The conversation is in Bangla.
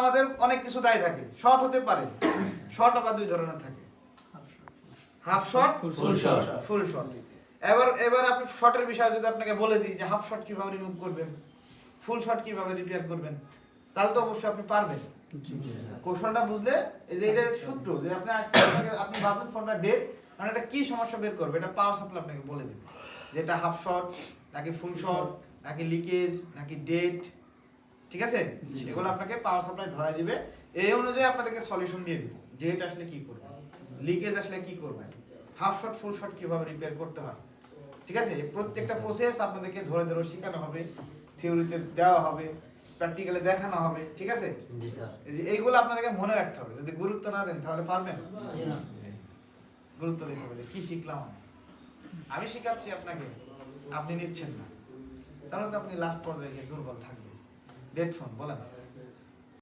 আমাদের অনেক কিছু দায়ী থাকে, শর্ট হতে পারে, শর্ট আবার দুই ধরনের থাকে, হাফ শর্ট, ফুল শর্ট। এবার আপনি শর্টের বিষয়ে যদি আপনাকে বলে দিই যে হাফ শর্ট কিভাবে রিমুভ করবেন, ফুল শর্ট কিভাবে রিপেয়ার করবেন, তাহলে তো অবশ্যই আপনি পারবেন। কৌশলটা বুঝলে, এই যে এটা সূত্র, যে আপনি আসতে আপনি ভাববেন ফোনটা ডেড, মানে এটা কি সমস্যা বের করবে, এটা পাওয়ার সাপ্লাই আপনাকে বলে দেবে, যেটা হাফ শর্ট নাকি ফুল শর্ট নাকি লিকেজ নাকি ডেড, ঠিক আছে? এগুলো আপনাকে পাওয়ার সাপ্লাই ধরাই দিবে, এই অনুযায়ী আপনাদেরকে সলিউশন দিয়ে দিব, ডেড আসলে কি করবেন, লিকেজ আসলে কি করবেন, হাফ শর্ট ফুল শর্ট কিভাবে রিপেয়ার করতে হয়, ঠিক আছে? প্রত্যেকটা প্রসেস আপনাদেরকে ধরে ধরে শেখানো হবে, থিওরিতে দেওয়া হবে, প্র্যাকটিক্যালি দেখানো হবে, ঠিক আছে? জি স্যার। এইগুলো আপনাদেরকে মনে রাখতে হবে, যদি গুরুত্ব না দেন তাহলে পারবেন না। গুরুত্ব দিতে হবে, কি শিখলাম আমি শেখাচ্ছি আপনাকে, আপনি নিচ্ছেন না, তাহলে তো আপনি লাস্ট পর্যায়ে গিয়ে দুর্বল থাকবেন। ডেড ফোন বলেন।